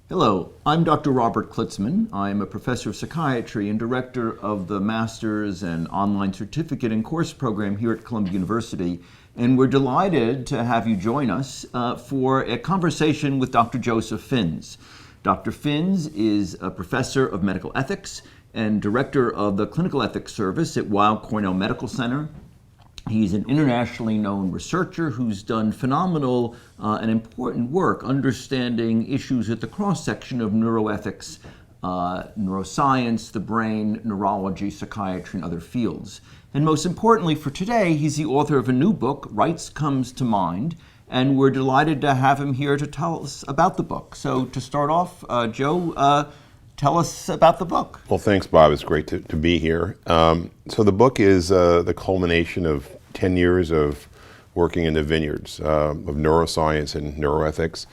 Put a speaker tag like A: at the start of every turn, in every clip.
A: Hello, I'm Dr. Robert Klitzman. I'm a professor of psychiatry and director of the master's and online certificate and course program here at Columbia University. And we're delighted to have you join us for a conversation with Dr. Joseph Fins. Dr. Fins is a professor of medical ethics and director of the clinical ethics service at Weill Cornell Medical Center. He's an internationally known researcher who's done phenomenal and important work understanding issues at the cross-section of neuroethics, neuroscience, the brain, neurology, psychiatry, and other fields. And most importantly for today, he's the author of a new book, Rights Comes to Mind, and we're delighted to have him here to tell us about the book. So to start off, Joe, tell us about the book.
B: Well, thanks, Bob. It's great to be here. So the book is the culmination of 10 years of working in the vineyards of neuroscience and neuroethics.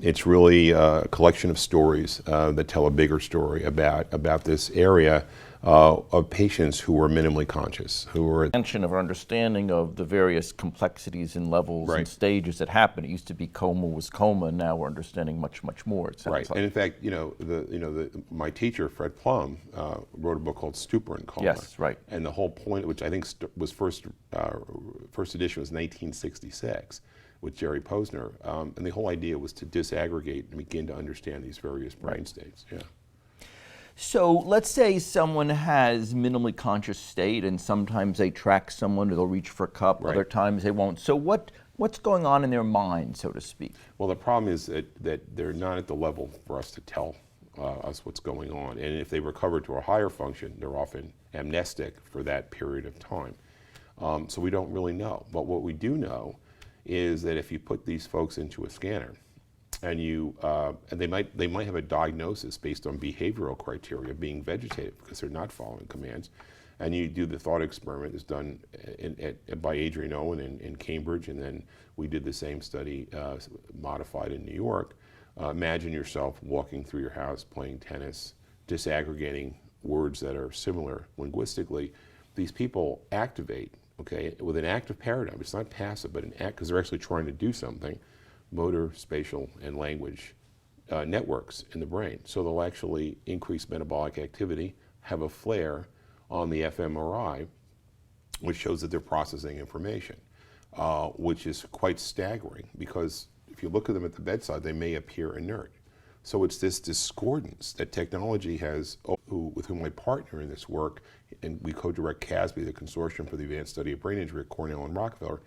B: It's really a collection of stories that tell a bigger story about this area of patients who were minimally conscious, who were
A: Mention of our understanding of the various complexities and levels
B: Right.
A: and stages that happen. It used to be coma was coma. Now we're understanding much more. It sounds
B: right.
A: like.
B: And in fact, my teacher, Fred Plum, wrote a book called Stupor and Coma.
A: Yes, right.
B: And the whole point, which I think was first edition was 1966 with Jerry Posner, and the whole idea was to disaggregate and begin to understand these various brain states. Yeah.
A: So let's say someone has minimally conscious state, and sometimes they track someone, or they'll reach for a cup,
B: Right.
A: other times they won't. So what's going on in their mind, so to speak?
B: Well, the problem is that they're not at the level for us to tell us what's going on. And if they recover to a higher function, they're often amnestic for that period of time. So we don't really know. But what we do know is that if you put these folks into a scanner, and they might have a diagnosis based on behavioral criteria, being vegetative because they're not following commands, and you do the thought experiment that's done by Adrian Owen in Cambridge, and then we did the same study modified in New York. Imagine yourself walking through your house playing tennis, disaggregating words that are similar linguistically. These people activate, okay, with an active paradigm. It's not passive, but an act, because they're actually trying to do something. Motor, spatial, and language networks in the brain. So they'll actually increase metabolic activity, have a flare on the fMRI, which shows that they're processing information, which is quite staggering because if you look at them at the bedside, they may appear inert. So it's this discordance that technology has, with whom I partner in this work, and we co-direct CASB, the Consortium for the Advanced Study of Brain Injury at Cornell and Rockefeller.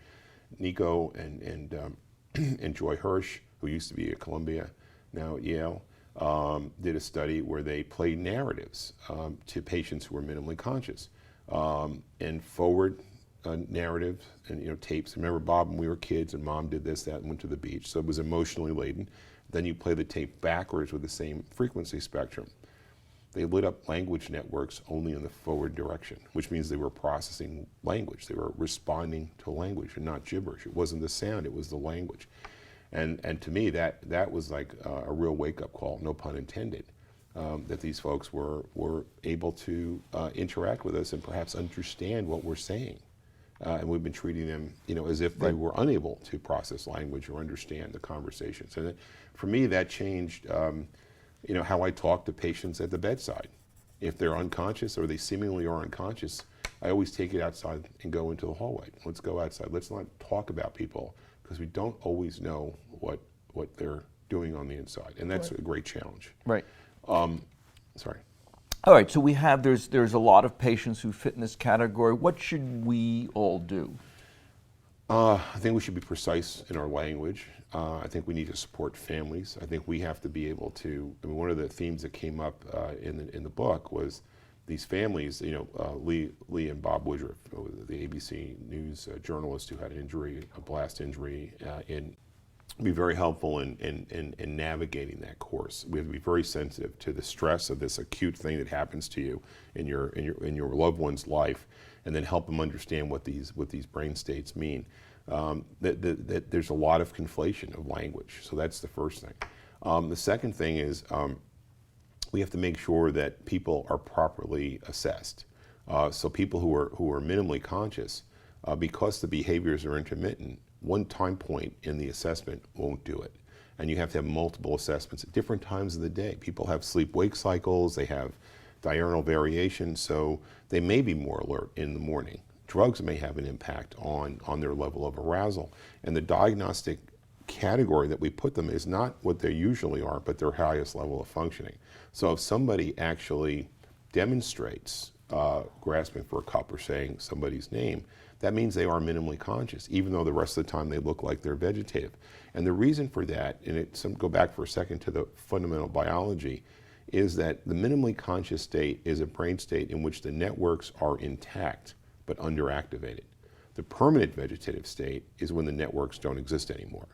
B: Nico and Joy Hirsch, who used to be at Columbia, now at Yale, did a study where they played narratives to patients who were minimally conscious, and forward narratives and tapes. Remember, Bob, when we were kids, and Mom did this, that, and went to the beach, so it was emotionally laden. Then you play the tape backwards with the same frequency spectrum. They lit up language networks only in the forward direction, which means they were processing language. They were responding to language and not gibberish. It wasn't the sound, it was the language. And to me, that was like a real wake-up call, no pun intended, that these folks were able to interact with us and perhaps understand what we're saying. And we've been treating them, as if they were unable to process language or understand the conversations. And for me, that changed how I talk to patients at the bedside. If they're unconscious or they seemingly are unconscious, I always take it outside and go into the hallway. Let's go outside. Let's not talk about people because we don't always know what they're doing on the inside. And that's a great challenge.
A: Right.
B: Sorry.
A: All right, so there's a lot of patients who fit in this category. What should we all do?
B: I think we should be precise in our language. I think we need to support families. I think we have to be able to. I mean, one of the themes that came up in the book was these families. Lee and Bob Woodruff, the ABC News journalist who had an injury, a blast injury, be very helpful in navigating that course. We have to be very sensitive to the stress of this acute thing that happens to you in your loved one's life, and then help them understand what these brain states mean. That there's a lot of conflation of language, so that's the first thing. The second thing is we have to make sure that people are properly assessed. So people who are minimally conscious, because the behaviors are intermittent, one time point in the assessment won't do it. and you have to have multiple assessments at different times of the day. People have sleep-wake cycles, they have diurnal variation, so they may be more alert in the morning. Drugs may have an impact on their level of arousal, and the diagnostic category that we put them is not what they usually are, but their highest level of functioning. So if somebody actually demonstrates grasping for a cup or saying somebody's name, that means they are minimally conscious, even though the rest of the time they look like they're vegetative. And the reason for that, and go back for a second to the fundamental biology, is that the minimally conscious state is a brain state in which the networks are intact but underactivated. The permanent vegetative state is when the networks don't exist anymore.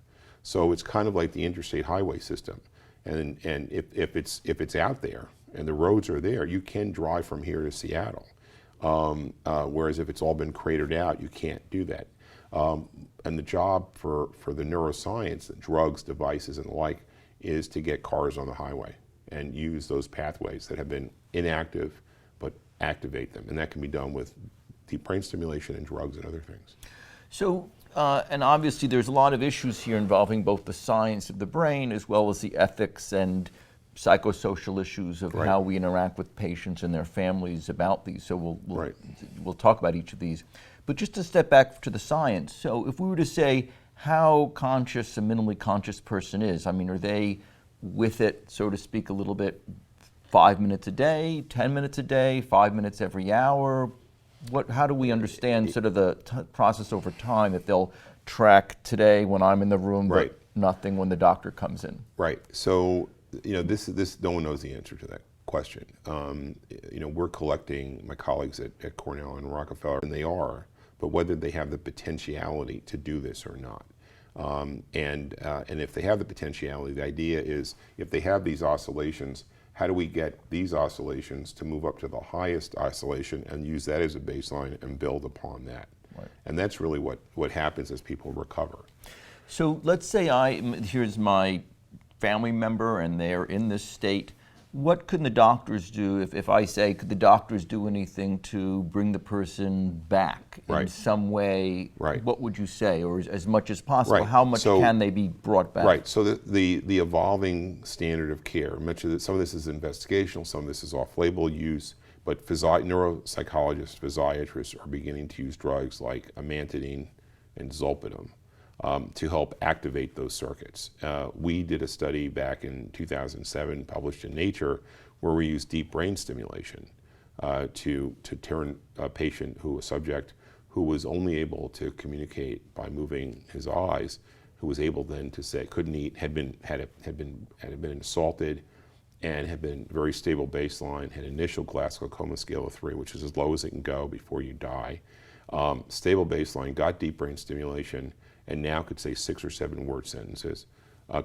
B: So it's kind of like the interstate highway system. And if it's out there and the roads are there, you can drive from here to Seattle. Whereas if it's all been cratered out, you can't do that. And the job for the neuroscience, the drugs, devices, and the like, is to get cars on the highway and use those pathways that have been inactive, but activate them. And that can be done with deep brain stimulation and drugs and other things.
A: So, and obviously there's a lot of issues here involving both the science of the brain as well as the ethics and psychosocial issues of how we interact with patients and their families about these. So we'll talk about each of these. But just to step back to the science, so if we were to say how conscious a minimally conscious person is, I mean, are they with it, so to speak, a little bit 5 minutes a day, 10 minutes a day, 5 minutes every hour? How do we understand sort of the process over time if they'll track today when I'm in the room, but nothing when the doctor comes in?
B: Right. So, this no one knows the answer to that question. We're collecting, my colleagues at Cornell and Rockefeller, and they are, but whether they have the potentiality to do this or not. And if they have the potentiality, the idea is if they have these oscillations, how do we get these oscillations to move up to the highest oscillation and use that as a baseline and build upon that? Right. And that's really what happens as people recover.
A: So let's say here's my family member and they're in this state. What could the doctors do if I say, could the doctors do anything to bring the person back in some way? Right. What would you say, or as much as possible? Right. How much can they be brought back?
B: Right. So the evolving standard of care, some of this is investigational, some of this is off-label use, but neuropsychologists, physiatrists are beginning to use drugs like amantadine and zolpidem to help activate those circuits. We did a study back in 2007, published in Nature, where we used deep brain stimulation to turn a subject who was only able to communicate by moving his eyes, who was able then to say couldn't eat, had been assaulted, and had been very stable baseline, had initial Glasgow Coma scale of 3, which is as low as it can go before you die. Stable baseline, got deep brain stimulation, and now could say 6 or 7 word sentences,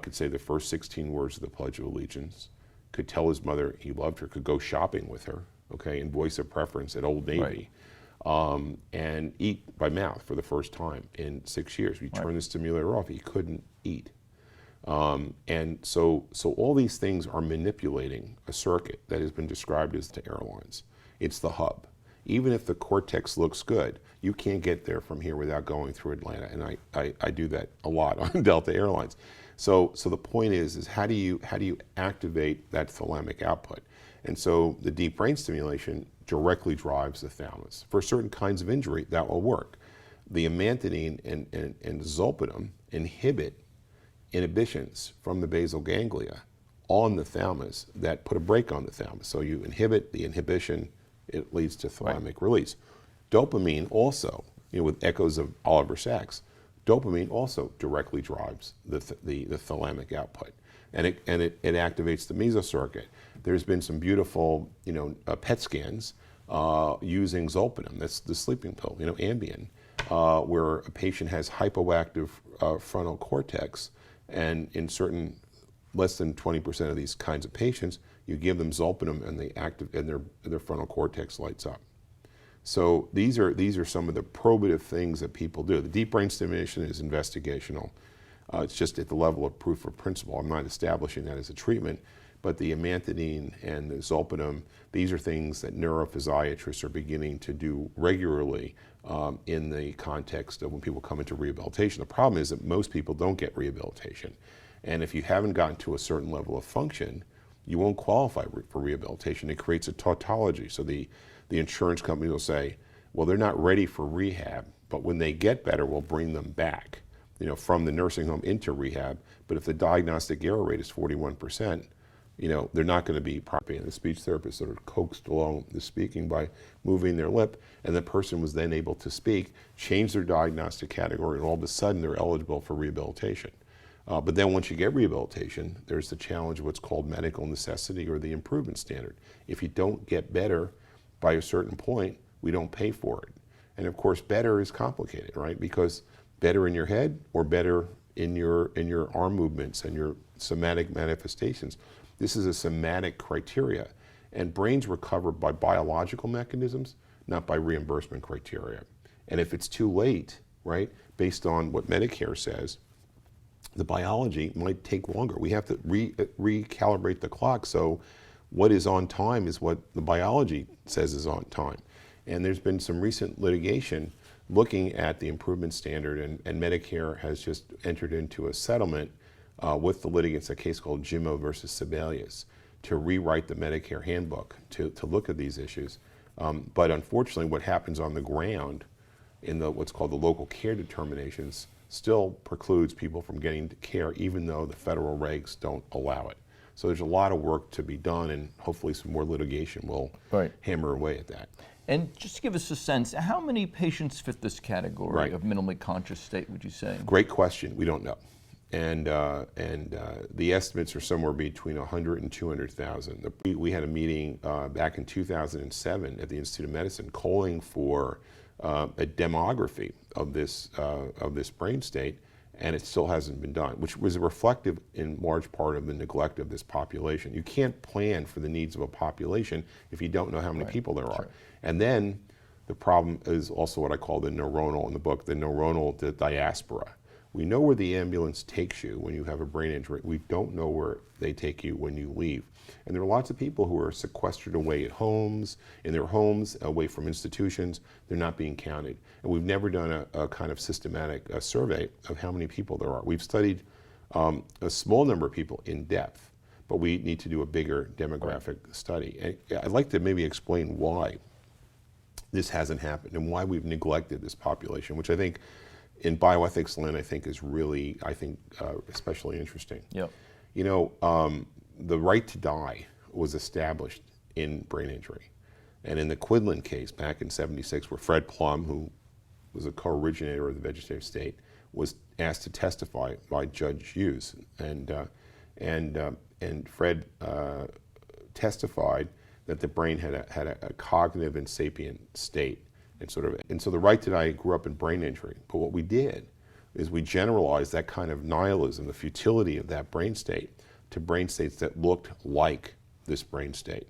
B: could say the first 16 words of the Pledge of Allegiance, could tell his mother he loved her, could go shopping with her, and voice a preference at Old Navy, and eat by mouth for the first time in 6 years. We turned the stimulator off, he couldn't eat. And so all these things are manipulating a circuit that has been described as the airlines. It's the hub. Even if the cortex looks good, you can't get there from here without going through Atlanta, and I do that a lot on Delta Airlines. So the point is how do you activate that thalamic output? And so the deep brain stimulation directly drives the thalamus. For certain kinds of injury, that will work. The amantadine and zolpidem inhibit inhibitions from the basal ganglia on the thalamus that put a brake on the thalamus. So you inhibit the inhibition, it leads to thalamic release. Dopamine also, with echoes of Oliver Sacks, dopamine also directly drives the thalamic output, and it activates the mesocircuit. There's been some beautiful PET scans using zolpidem, that's the sleeping pill, Ambien, where a patient has hypoactive frontal cortex, and in certain less than 20% of these kinds of patients, you give them zolpidem and their frontal cortex lights up. So these are some of the probative things that people do. The deep brain stimulation is investigational. It's just at the level of proof of principle. I'm not establishing that as a treatment, but the amantadine and the zolpidem, these are things that neurophysiatrists are beginning to do regularly in the context of when people come into rehabilitation. The problem is that most people don't get rehabilitation. And if you haven't gotten to a certain level of function, you won't qualify for rehabilitation. It creates a tautology. So the insurance company will say, well, they're not ready for rehab, but when they get better, we'll bring them back, from the nursing home into rehab. But if the diagnostic error rate is 41%, they're not going to be properly. And the speech therapist sort of coaxed along the speaking by moving their lip, and the person was then able to speak, change their diagnostic category, and all of a sudden they're eligible for rehabilitation. But then once you get rehabilitation, there's the challenge of what's called medical necessity or the improvement standard. If you don't get better by a certain point, we don't pay for it. And of course, better is complicated, right? Because better in your head or better in your arm movements and your somatic manifestations. This is a somatic criteria. And brains recover by biological mechanisms, not by reimbursement criteria. And if it's too late, right, based on what Medicare says, the biology might take longer. We have to recalibrate the clock, so what is on time is what the biology says is on time. And there's been some recent litigation looking at the improvement standard, and Medicare has just entered into a settlement with the litigants, a case called Jimmo versus Sebelius, to rewrite the Medicare handbook to look at these issues. But unfortunately, what happens on the ground in what's called the local care determinations still precludes people from getting care, even though the federal regs don't allow it. So there's a lot of work to be done, and hopefully some more litigation will hammer away at that.
A: And just to give us a sense, how many patients fit this category
B: Right.
A: of minimally conscious state, would you say?
B: Great question. We don't know. And the estimates are somewhere between 100 and 200,000. We had a meeting back in 2007 at the Institute of Medicine calling for a demography of this brain state, and it still hasn't been done, which was reflective in large part of the neglect of this population. You can't plan for the needs of a population if you don't know how many people there are.
A: Sure.
B: And then the problem is also what I call the neuronal in the book, the neuronal diaspora. We know where the ambulance takes you when you have a brain injury. We don't know where they take you when you leave. And there are lots of people who are sequestered away at homes, in their homes, away from institutions. They're not being counted. And we've never done a kind of systematic survey of how many people there are. We've studied a small number of people in depth, but we need to do a bigger demographic study. And I'd like to maybe explain why this hasn't happened and why we've neglected this population, which I think in bioethics land, I think is really, especially interesting.
A: Yep.
B: The right to die was established in brain injury. And in the Quidlin case back in '76, where Fred Plum, who was a co-originator of the vegetative state, was asked to testify by Judge Hughes. And Fred testified that the brain had a cognitive and sapient state. And so the right to die grew up in brain injury. But what we did is we generalized that kind of nihilism, the futility of that brain state, to brain states that looked like this brain state.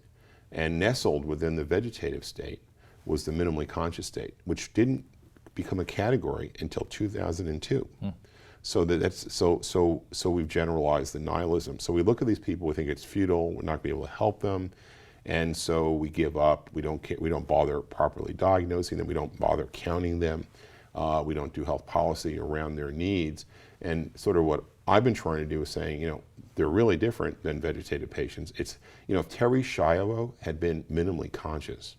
B: And nestled within the vegetative state was the minimally conscious state, which didn't become a category until 2002. So we've generalized the nihilism. So we look at these people, we think it's futile, we're not going to be able to help them. And so we give up. We don't bother properly diagnosing them. We don't bother counting them. We don't do health policy around their needs. And sort of what I've been trying to do is saying, they're really different than vegetative patients. It's, if Terry Schiavo had been minimally conscious,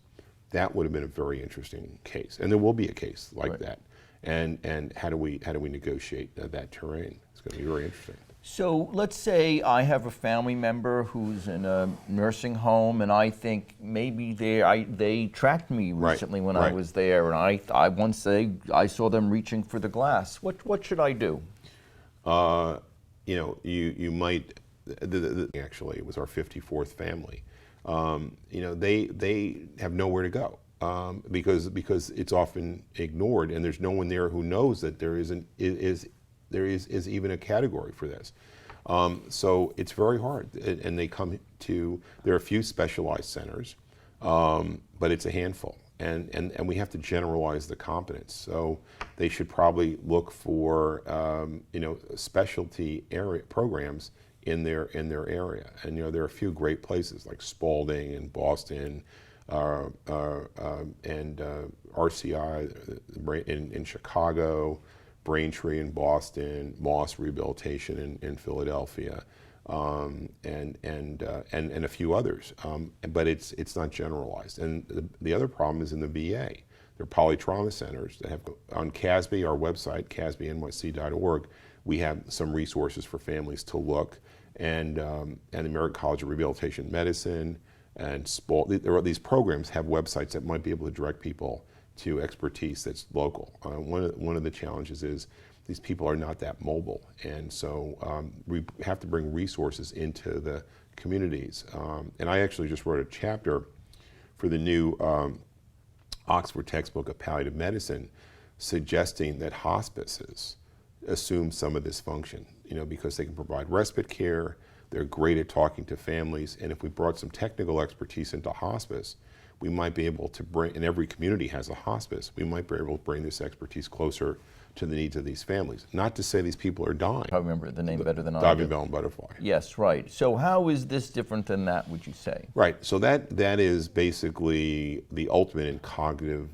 B: that would have been a very interesting case. And there will be a case like that. And how do we negotiate that terrain? It's going to be very interesting.
A: So let's say I have a family member who's in a nursing home, and I think maybe they tracked me recently when I was there, and I saw them reaching for the glass. What should I do?
B: You might. Actually, it was our 54th family. They have nowhere to go because it's often ignored, and there's no one there who knows that there is even a category for this. So it's very hard, and there are a few specialized centers, but it's a handful, and we have to generalize the competence. So they should probably look for specialty area programs in their area, and there are a few great places like Spalding and Boston, and RCI in Chicago. Braintree in Boston, Moss Rehabilitation in Philadelphia, and a few others. But it's not generalized. And the other problem is in the VA. There are polytrauma centers that have, on CASB, our website, casbnyc.org, we have some resources for families to look, and the American College of Rehabilitation Medicine and these programs have websites that might be able to direct people to expertise that's local. One of the challenges is these people are not that mobile, and so we have to bring resources into the communities. And I actually just wrote a chapter for the new Oxford textbook of palliative medicine, suggesting that hospices assume some of this function, because they can provide respite care, they're great at talking to families, and if we brought some technical expertise into hospice, we might be able to bring, and every community has a hospice, we might be able to bring this expertise closer to the needs of these families. Not to say these people are dying.
A: I remember the name better than I do.
B: Diving bell and butterfly.
A: Yes, right. So how is this different than that, would you say?
B: Right, so that is basically the ultimate in cognitive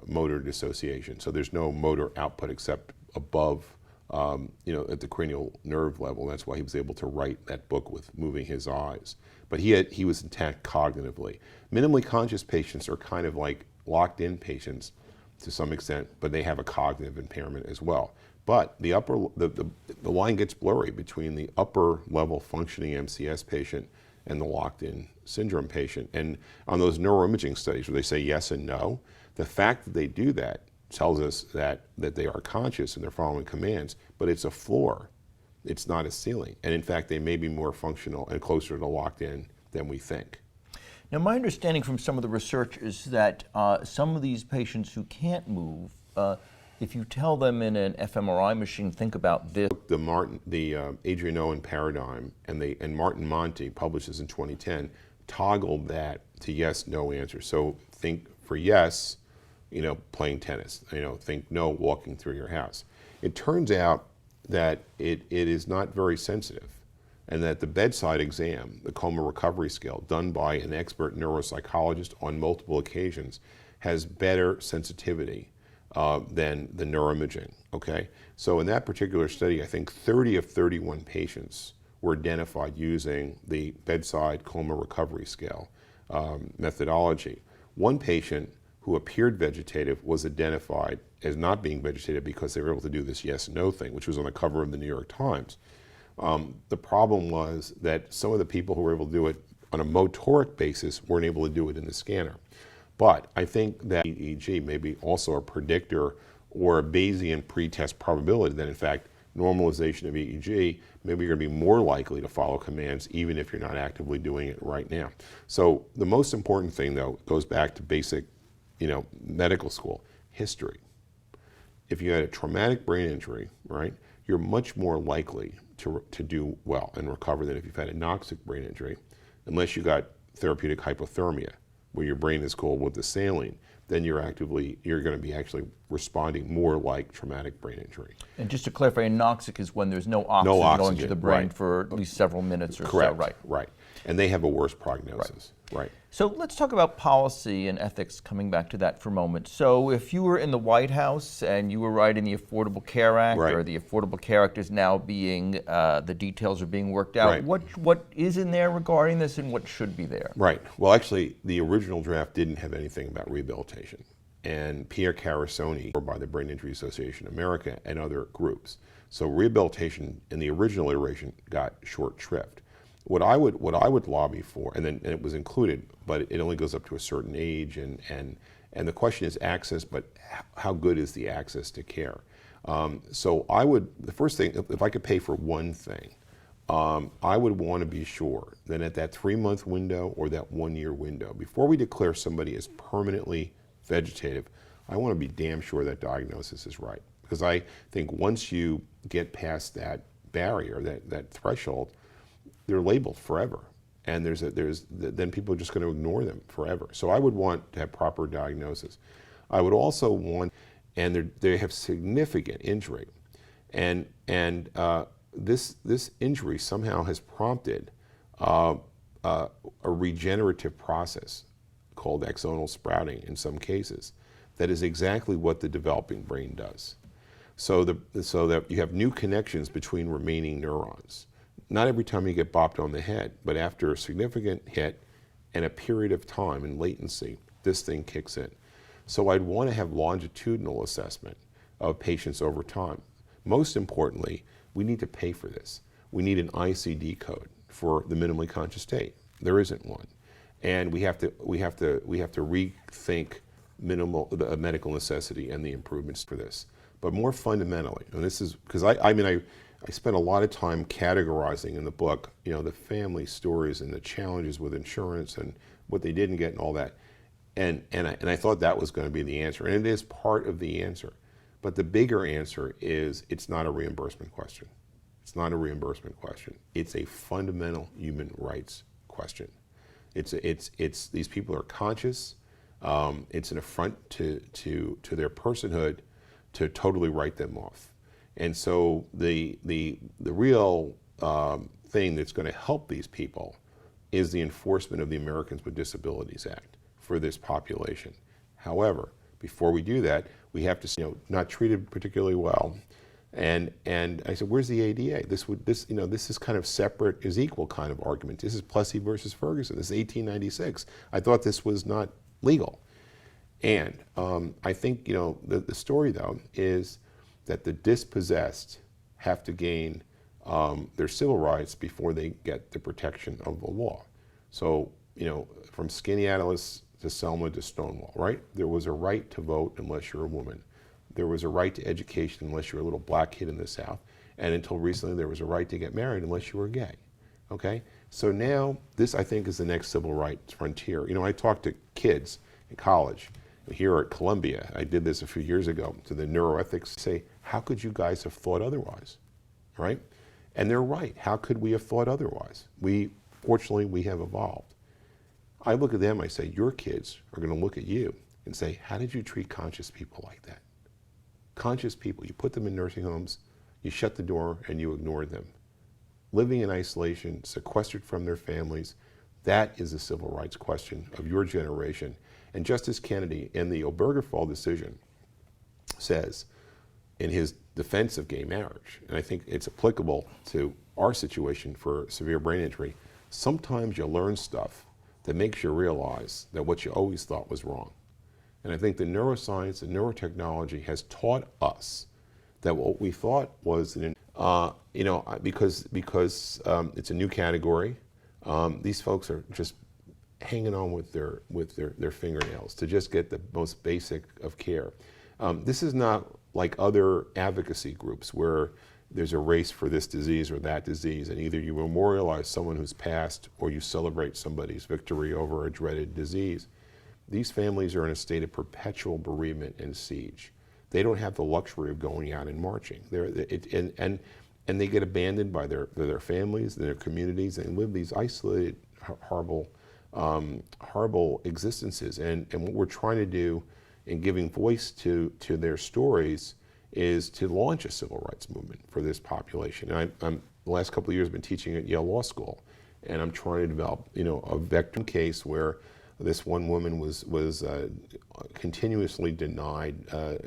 B: motor dissociation. So there's no motor output except above, at the cranial nerve level. That's why he was able to write that book with moving his eyes. But he was intact cognitively. Minimally conscious patients are kind of like locked in patients to some extent, but they have a cognitive impairment as well. But the line gets blurry between the upper level functioning MCS patient and the locked in syndrome patient. And on those neuroimaging studies where they say yes and no, the fact that they do that tells us that they are conscious and they're following commands, but it's a floor. It's not a ceiling. And in fact, they may be more functional and closer to locked in than we think.
A: Now, my understanding from some of the research is that some of these patients who can't move, if you tell them in an fMRI machine, think about this.
B: The Adrian Owen paradigm and Martin Monti publishes in 2010 toggled that to yes, no answer. So think for yes, playing tennis. Think no, walking through your house. It turns out that it is not very sensitive, and that the bedside exam, the coma recovery scale, done by an expert neuropsychologist on multiple occasions, has better sensitivity than the neuroimaging, okay? So in that particular study, I think 30 of 31 patients were identified using the bedside coma recovery scale methodology. One patient who appeared vegetative was identified as not being vegetative because they were able to do this yes-no thing, which was on the cover of the New York Times. The problem was that some of the people who were able to do it on a motoric basis weren't able to do it in the scanner. But I think that EEG may be also a predictor or a Bayesian pretest probability that in fact normalization of EEG, maybe you're going to be more likely to follow commands even if you're not actively doing it right now. So the most important thing though goes back to basic, medical school, history. If you had a traumatic brain injury, right, you're much more likely to do well and recover than if you've had a noxic brain injury, unless you got therapeutic hypothermia, where your brain is cooled with the saline, then you're going to be actually responding more like traumatic brain injury.
A: And just to clarify, anoxic is when there's no oxygen going to the brain
B: right.
A: for at least several minutes or
B: Correct,
A: so, right?
B: Right. And they have a worse prognosis, right.
A: So let's talk about policy and ethics, coming back to that for a moment. So if you were in the White House and you were writing the Affordable Care Act,
B: right.
A: or the Affordable Care Act is now being, the details are being worked out,
B: right.
A: what is in there regarding this and what should be there?
B: Right. Well, actually, the original draft didn't have anything about rehabilitation. And Pierre Carasoni, by the Brain Injury Association of America and other groups. So rehabilitation in the original iteration got short shrift. What I would lobby for, and it was included, but it only goes up to a certain age, and the question is access, but how good is the access to care? So the first thing, if I could pay for one thing, I would want to be sure that at that 3-month window or that 1-year window, before we declare somebody as permanently vegetative, I want to be damn sure that diagnosis is right. Because I think once you get past that barrier, that threshold, they're labeled forever, and then people are just going to ignore them forever. So I would want to have proper diagnosis. I would also want, and they have significant injury, and this injury somehow has prompted a regenerative process called axonal sprouting in some cases. That is exactly what the developing brain does. so that you have new connections between remaining neurons. Not every time you get bopped on the head, but after a significant hit and a period of time and latency, this thing kicks in. So I'd want to have longitudinal assessment of patients over time. Most importantly, we need to pay for this. We need an ICD code for the minimally conscious state. There isn't one, and we have to rethink medical necessity and the improvements for this. But more fundamentally, and this is because I spent a lot of time categorizing in the book, the family stories and the challenges with insurance and what they didn't get and all that, and I thought that was going to be the answer, and it is part of the answer. But the bigger answer is it's not a reimbursement question. It's not a reimbursement question. It's a fundamental human rights question. It's these people are conscious. It's an affront to their personhood to totally write them off. And so the real thing that's going to help these people is the enforcement of the Americans with Disabilities Act for this population. However, before we do that, we have to, not treated particularly well. And I said, where's the ADA? This is kind of separate is equal kind of argument. This is Plessy versus Ferguson. This is 1896. I thought this was not legal. And I think, the story though is that the dispossessed have to gain their civil rights before they get the protection of the law. So, from Skaneateles to Selma to Stonewall, right? There was a right to vote unless you're a woman. There was a right to education unless you're a little black kid in the South. And until recently, there was a right to get married unless you were gay, okay? So now, this I think is the next civil rights frontier. I talk to kids in college. Here at Columbia, I did this a few years ago, to the Neuroethics, say, how could you guys have thought otherwise, right? And they're right, how could we have thought otherwise? Fortunately, we have evolved. I look at them, I say, your kids are gonna look at you and say, how did you treat conscious people like that? Conscious people, you put them in nursing homes, you shut the door and you ignored them. Living in isolation, sequestered from their families, that is the civil rights question of your generation. And Justice Kennedy, in the Obergefell decision, says, in his defense of gay marriage, and I think it's applicable to our situation for severe brain injury, sometimes you learn stuff that makes you realize that what you always thought was wrong. And I think the neuroscience and neurotechnology has taught us that what we thought was, because it's a new category, these folks are just hanging on with their fingernails to just get the most basic of care. This is not like other advocacy groups where there's a race for this disease or that disease, and either you memorialize someone who's passed or you celebrate somebody's victory over a dreaded disease. These families are in a state of perpetual bereavement and siege. They don't have the luxury of going out and marching. And they get abandoned by their families, their communities, and live these isolated, horrible existences. And what we're trying to do in giving voice to their stories is to launch a civil rights movement for this population. And I'm the last couple of years been teaching at Yale Law School, and I'm trying to develop a vector case where this one woman was continuously denied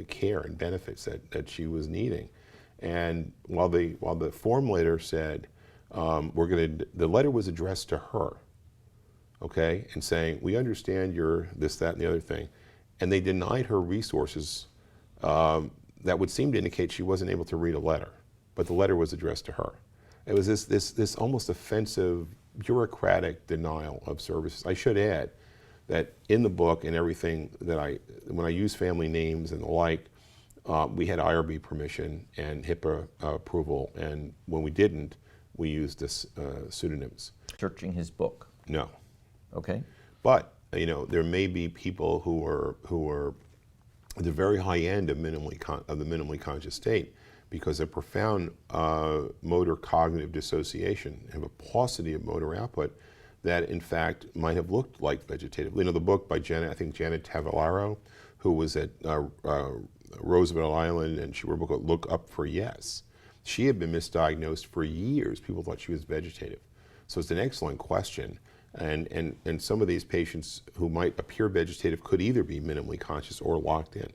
B: care and benefits that she was needing. And while the formulator said the letter was addressed to her, okay, and saying, we understand you're this, that, and the other thing. And they denied her resources that would seem to indicate she wasn't able to read a letter, but the letter was addressed to her. It was this almost offensive, bureaucratic denial of services. I should add that in the book and everything that when I use family names and the like, we had IRB permission and HIPAA approval, and when we didn't, we used this pseudonyms.
A: Searching his book.
B: No.
A: Okay.
B: But there may be people who are at the very high end of the minimally conscious state because of profound motor cognitive dissociation, have a paucity of motor output that in fact might have looked like vegetative. The book by Janet Tavellaro, who was at Roosevelt Island, and she wrote a book called Look Up for Yes. She had been misdiagnosed for years. People thought she was vegetative. So it's an excellent question. And some of these patients who might appear vegetative could either be minimally conscious or locked in.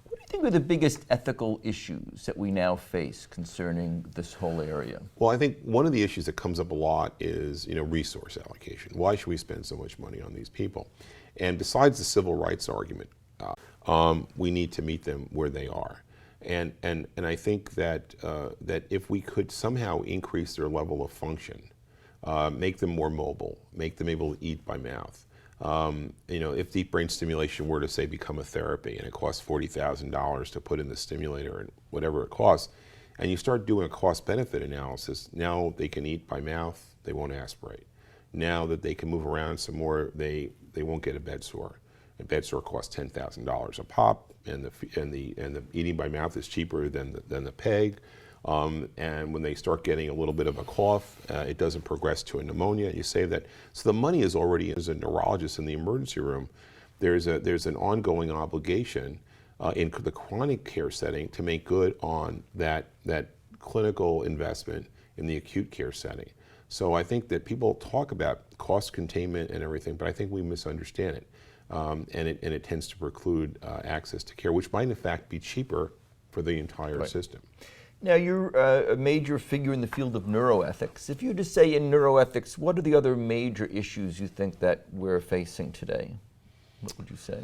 A: What do you think are the biggest ethical issues that we now face concerning this whole area?
B: Well, I think one of the issues that comes up a lot is, resource allocation. Why should we spend so much money on these people? And besides the civil rights argument, we need to meet them where they are. And I think that that if we could somehow increase their level of function, make them more mobile, make them able to eat by mouth. If deep brain stimulation were to say become a therapy and it costs $40,000 to put in the stimulator and whatever it costs, and you start doing a cost-benefit analysis, now they can eat by mouth, they won't aspirate. Now that they can move around some more, they won't get a bed sore. A bed sore costs $10,000 a pop, and the eating by mouth is cheaper than the PEG. And when they start getting a little bit of a cough, it doesn't progress to a pneumonia. You save that. So the money is already, as a neurologist in the emergency room, there's an ongoing obligation in the chronic care setting to make good on that clinical investment in the acute care setting. So I think that people talk about cost containment and everything, but I think we misunderstand it. And it tends to preclude access to care, which might in fact be cheaper for the entire system.
A: Now, you're a major figure in the field of neuroethics. If you were to say in neuroethics, what are the other major issues you think that we're facing today? What would you say?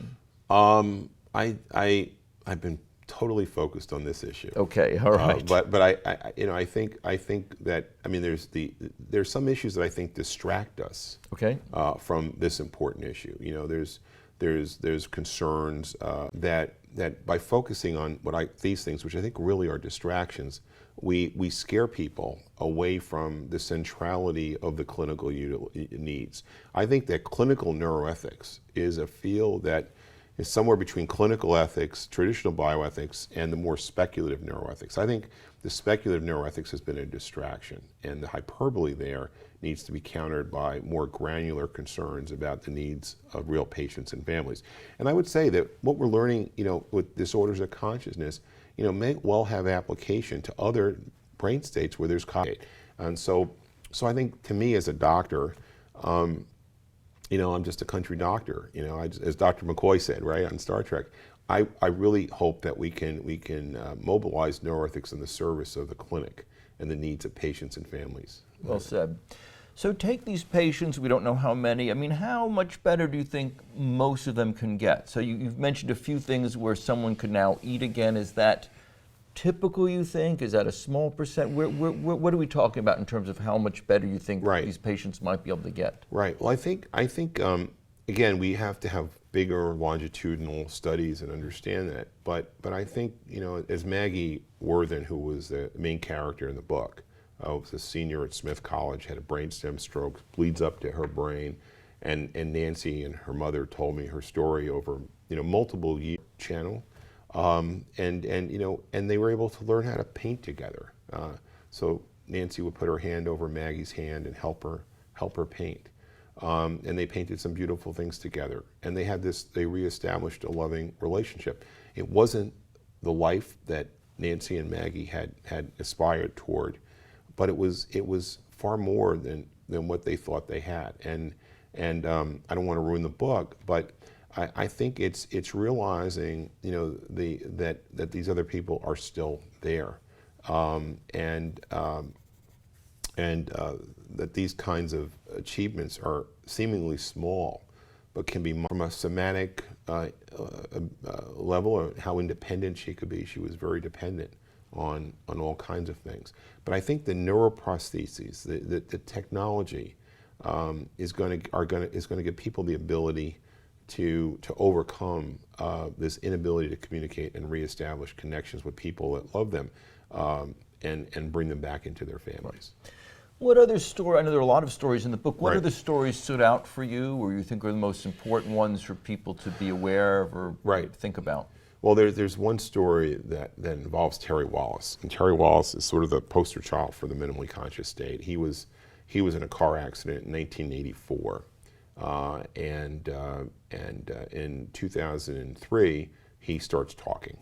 B: I've been totally focused on this issue.
A: Okay, all right.
B: But I think that there's some issues that I think distract us.
A: Okay.
B: From this important issue. There's concerns that by focusing on these things, which I think really are distractions, we scare people away from the centrality of the clinical needs. I think that clinical neuroethics is a field that is somewhere between clinical ethics, traditional bioethics, and the more speculative neuroethics. I think the speculative neuroethics has been a distraction, and the hyperbole there needs to be countered by more granular concerns about the needs of real patients and families. And I would say that what we're learning, with disorders of consciousness, may well have application to other brain states where there's cognition. And so I think, to me as a doctor, I'm just a country doctor. As Dr. McCoy said, right, on Star Trek, I really hope that we can mobilize neuroethics in the service of the clinic and the needs of patients and families.
A: Well said. So take these patients, we don't know how many, how much better do you think most of them can get? So you've mentioned a few things where someone could now eat again. Is that typical, you think? Is that a small percent? What are we talking about in terms of how much better you think these patients might be able to get?
B: Right. Well, I think again, we have to have bigger longitudinal studies and understand that. But I think, as Maggie Worthen, who was the main character in the book, was a senior at Smith College, had a brainstem stroke, bleeds up to her brain, and Nancy and her mother told me her story over multiple year channel, and they were able to learn how to paint together. So Nancy would put her hand over Maggie's hand and help her paint, and they painted some beautiful things together. And they reestablished a loving relationship. It wasn't the life that Nancy and Maggie had aspired toward, but it was far more than what they thought they had. And I don't want to ruin the book, but I think it's realizing that these other people are still there, and that these kinds of achievements are seemingly small, but can be from a somatic level of how independent she could be. She was very dependent on all kinds of things. But I think the neuroprostheses, the technology, is going to give people the ability to overcome this inability to communicate and reestablish connections with people that love them, and bring them back into their families.
A: What other story? I know there are a lot of stories in the book. What other stories stood out for you, or you think are the most important ones for people to be aware of or think about?
B: Well, there's one story that involves Terry Wallace, and Terry Wallace is sort of the poster child for the minimally conscious state. He was in a car accident in 1984, and in 2003 he starts talking,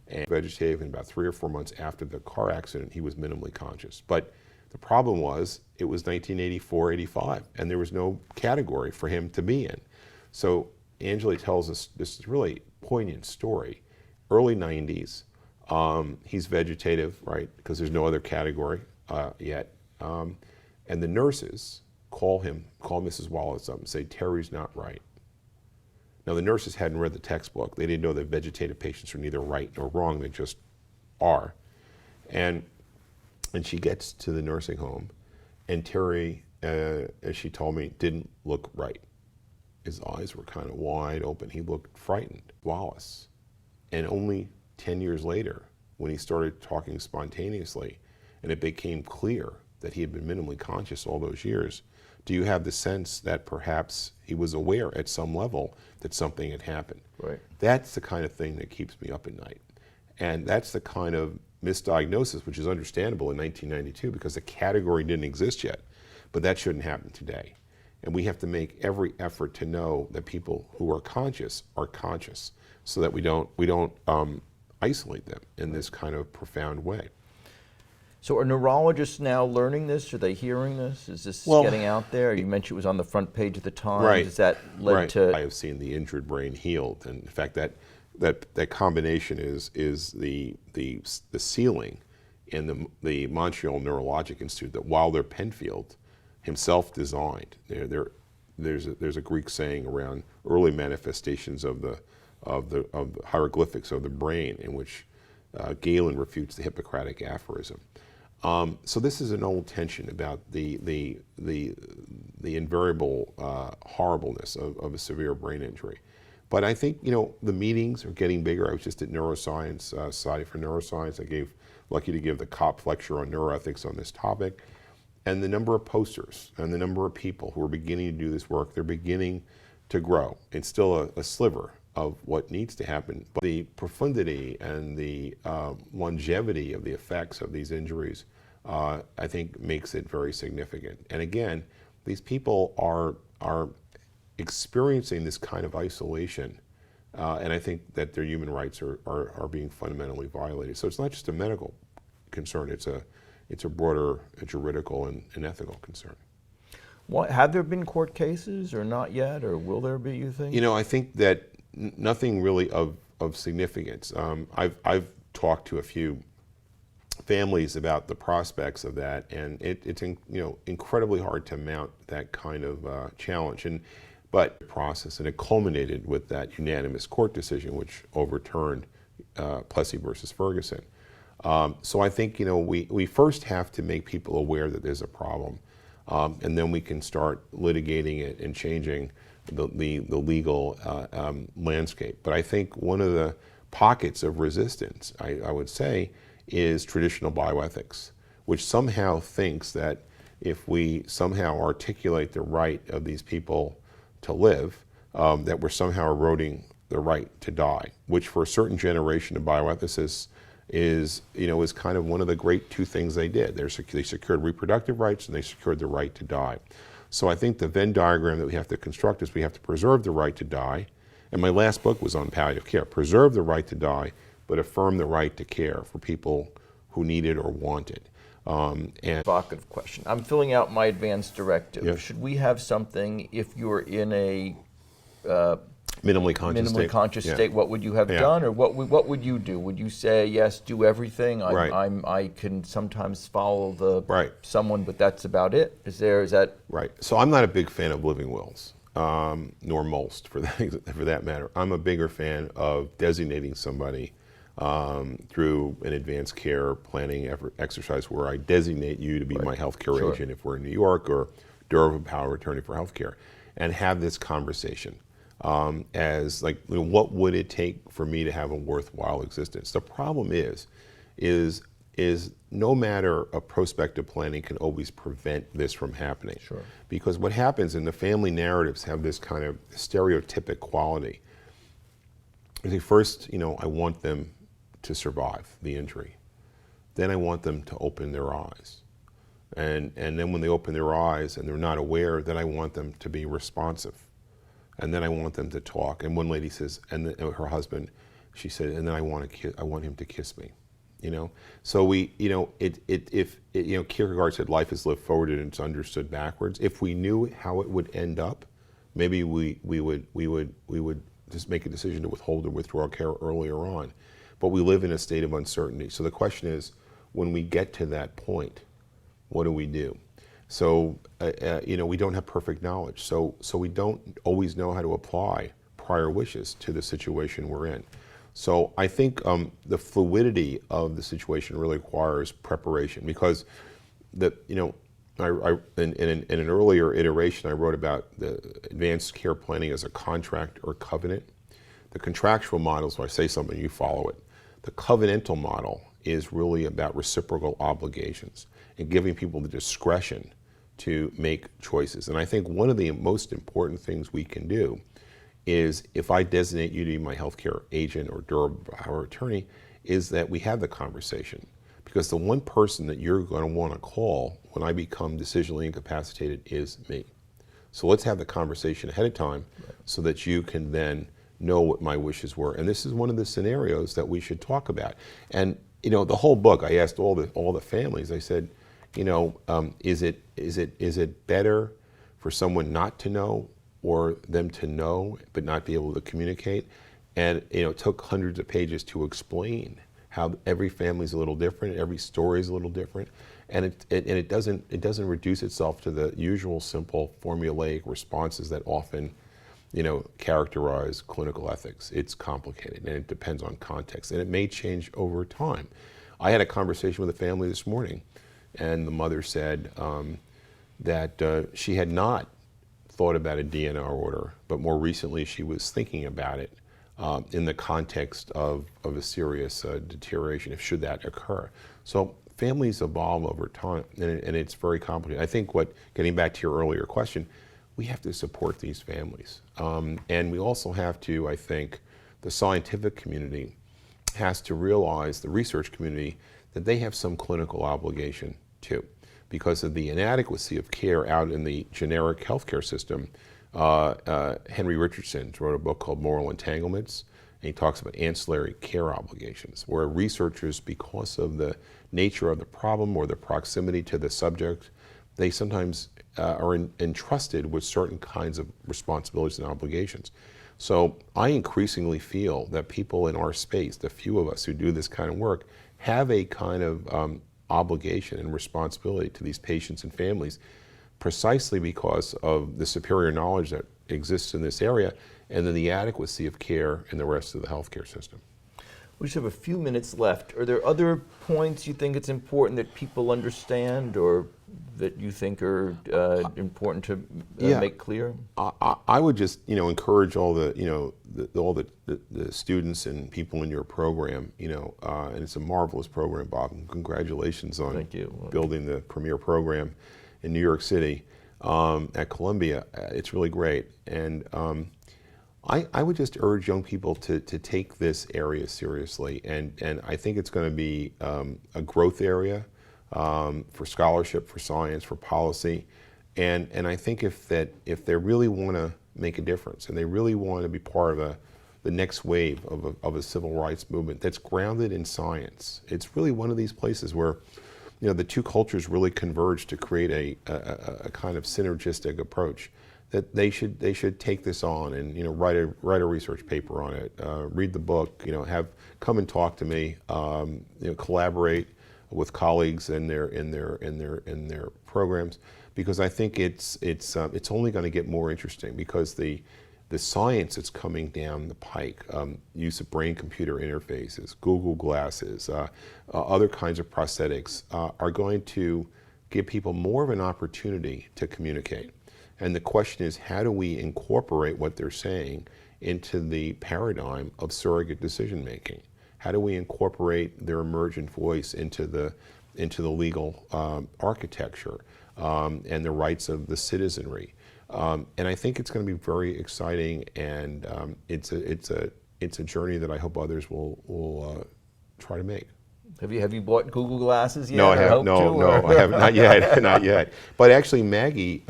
B: and vegetative. And about 3 or 4 months after the car accident, he was minimally conscious. But the problem was, it was 1984, 85, and there was no category for him to be in. So Angela tells us this really poignant story. early 90s. He's vegetative, right, because there's no other category yet. And the nurses call Mrs. Wallace up and say, Terry's not right. Now, the nurses hadn't read the textbook. They didn't know that vegetative patients are neither right nor wrong. They just are. And she gets to the nursing home, and Terry, as she told me, didn't look right. His eyes were kind of wide open. He looked frightened. Wallace. And only 10 years later, when he started talking spontaneously, and it became clear that he had been minimally conscious all those years, do you have the sense that perhaps he was aware at some level that something had happened?
A: Right.
B: That's the kind of thing that keeps me up at night. And that's the kind of misdiagnosis, which is understandable in 1992 because the category didn't exist yet, but that shouldn't happen today. And we have to make every effort to know that people who are conscious so that we don't isolate them in this kind of profound way.
A: So are neurologists now learning this? Are they hearing this? Is this getting out there? You mentioned it was on the front page of the Times.
B: Right.
A: Has that led to...
B: I have seen the injured brain healed, and in fact that combination is the ceiling in the Montreal Neurologic Institute that Wilder Penfield himself designed. There's a Greek saying around early manifestations of the hieroglyphics of the brain in which Galen refutes the Hippocratic aphorism. So this is an old tension about the invariable horribleness of a severe brain injury. But I think, the meetings are getting bigger. I was just at Neuroscience, Society for Neuroscience. Lucky to give the COP lecture on neuroethics on this topic. And the number of posters and the number of people who are beginning to do this work, they're beginning to grow. It's still a sliver of what needs to happen. But the profundity and the longevity of the effects of these injuries, I think, makes it very significant. And again, these people are experiencing this kind of isolation, and I think that their human rights are being fundamentally violated. So it's not just a medical concern, it's a broader juridical and ethical concern.
A: Have there been court cases or not yet, or will there be, you think?
B: I think that nothing really of significance. I've talked to a few families about the prospects of that, and it's incredibly hard to mount that kind of challenge. But process, and it culminated with that unanimous court decision which overturned Plessy versus Ferguson. So I think we first have to make people aware that there's a problem, and then we can start litigating it and changing the legal landscape. But I think one of the pockets of resistance, I would say, is traditional bioethics, which somehow thinks that if we somehow articulate the right of these people to live, that we're somehow eroding the right to die, which for a certain generation of bioethicists is kind of one of the great two things they did. They secured reproductive rights and they secured the right to die. So I think the Venn diagram that we have to construct is we have to preserve the right to die. And my last book was on palliative care. Preserve the right to die, but affirm the right to care for people who need it or want it.
A: Provocative question. I'm filling out my advance directive.
B: Yeah.
A: Should we have something if you're in a
B: minimally conscious
A: state? What would you have done, or what would you do? Would you say yes, do everything? I can sometimes follow someone, but that's about it. Is that
B: right? So I'm not a big fan of living wills, nor most for that matter. I'm a bigger fan of designating somebody through an advanced care planning exercise where I designate you to be my healthcare agent if we're in New York, or durable power of attorney for healthcare, and have this conversation as like, what would it take for me to have a worthwhile existence? The problem is no matter of prospective planning can always prevent this from happening.
A: Sure.
B: Because what happens, and the family narratives have this kind of stereotypic quality. I think first, I want them to survive the injury. Then I want them to open their eyes. And then when they open their eyes and they're not aware, then I want them to be responsive. And then I want them to talk. And one lady says, her husband, she said, and then I want him to kiss me. So Kierkegaard said life is lived forward and it's understood backwards. If we knew how it would end up, maybe we would just make a decision to withhold or withdraw care earlier on. but we live in a state of uncertainty. So the question is, when we get to that point, what do we do? So, we don't have perfect knowledge. So we don't always know how to apply prior wishes to the situation we're in. So I think the fluidity of the situation really requires preparation, because in an earlier iteration, I wrote about the advanced care planning as a contract or covenant. The contractual model is when I say something, you follow it. The covenantal model is really about reciprocal obligations and giving people the discretion to make choices. And I think one of the most important things we can do is, if I designate you to be my healthcare agent or durable power attorney, is that we have the conversation. Because the one person that you're going to want to call when I become decisionally incapacitated is me. So let's have the conversation ahead of time so that you can then know what my wishes were. And this is one of the scenarios that we should talk about. And the whole book, I asked all the families, I said, is it better for someone not to know, or them to know but not be able to communicate? And it took hundreds of pages to explain how every family's a little different, every story is a little different, and it doesn't reduce itself to the usual simple formulaic responses that often characterize clinical ethics. It's complicated, and it depends on context, and it may change over time. I had a conversation with a family this morning, and the mother said that she had not thought about a DNR order, but more recently she was thinking about it in the context of a serious deterioration, should that occur. So families evolve over time, and it's very complicated. I think getting back to your earlier question, we have to support these families. And we also have to, I think, the scientific community has to realize, the research community, that they have some clinical obligation too. Because of the inadequacy of care out in the generic healthcare system, Henry Richardson wrote a book called Moral Entanglements, and he talks about ancillary care obligations, where researchers, because of the nature of the problem or the proximity to the subject, they sometimes are entrusted with certain kinds of responsibilities and obligations. So I increasingly feel that people in our space, the few of us who do this kind of work, have a kind of obligation and responsibility to these patients and families, precisely because of the superior knowledge that exists in this area, and then the adequacy of care in the rest of the healthcare system.
A: We just have a few minutes left. Are there other points you think it's important that people understand, or that you think are important to make clear?
B: I would just encourage all the students and people in your program, and it's a marvelous program, Bob, and congratulations on building the premier program in New York City at Columbia. It's really great, and I would just urge young people to take this area seriously, and I think it's going to be a growth area for scholarship, for science, for policy, and I think if they really want to make a difference, and they really want to be part of the next wave of a civil rights movement that's grounded in science, it's really one of these places where the two cultures really converge to create a kind of synergistic approach. That they should take this on and write a research paper on it, read the book, come and talk to me, collaborate with colleagues in their programs, because I think it's only going to get more interesting, because the science that's coming down the pike, use of brain-computer interfaces, Google Glasses, other kinds of prosthetics, are going to give people more of an opportunity to communicate. And the question is, how do we incorporate what they're saying into the paradigm of surrogate decision making? How do we incorporate their emergent voice into the legal architecture and the rights of the citizenry? And I think it's going to be very exciting, and it's a journey that I hope others will try to make.
A: Have you bought Google Glasses yet?
B: No, I have not yet, not yet. But actually, Maggie,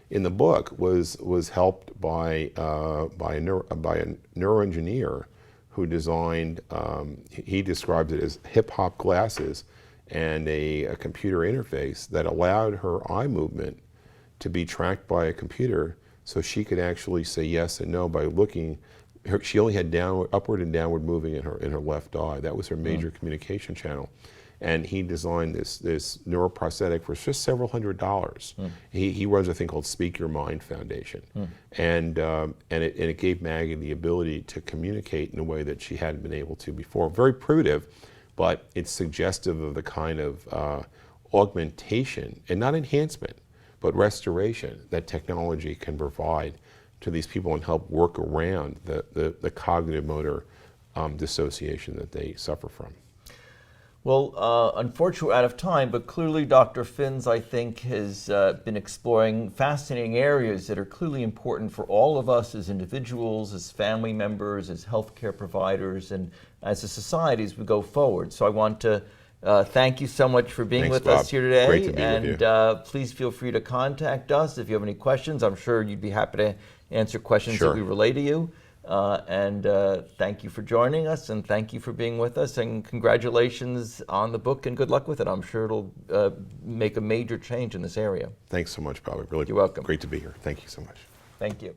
B: in the book, was helped by a neuroengineer who designed. He describes it as hip hop glasses and a computer interface that allowed her eye movement to be tracked by a computer, so she could actually say yes and no by looking she only had upward and downward moving in her left eye. That was her major communication channel. And he designed this neuroprosthetic for just several $100s. He runs a thing called Speak Your Mind Foundation. And it gave Maggie the ability to communicate in a way that she hadn't been able to before. Very primitive, but it's suggestive of the kind of augmentation, and not enhancement, but restoration that technology can provide to these people and help work around the cognitive motor dissociation that they suffer from.
A: Well, unfortunately, we're out of time, but clearly Dr. Finns, I think, has been exploring fascinating areas that are clearly important for all of us as individuals, as family members, as healthcare providers, and as a society as we go forward. So I want to thank you so much for being
B: Thanks,
A: with
B: Bob.
A: us here today.
B: Great to be
A: and
B: with you.
A: Please feel free to contact us if you have any questions. I'm sure you'd be happy to answer questions
B: Sure.
A: that we relay to you. Thank you for joining us, and thank you for being with us, and congratulations on the book, and good luck with it. I'm sure it'll make a major change in this area.
B: Thanks so much, Bob. Really,
A: You're welcome.
B: Great to be here. Thank you so much.
A: Thank you.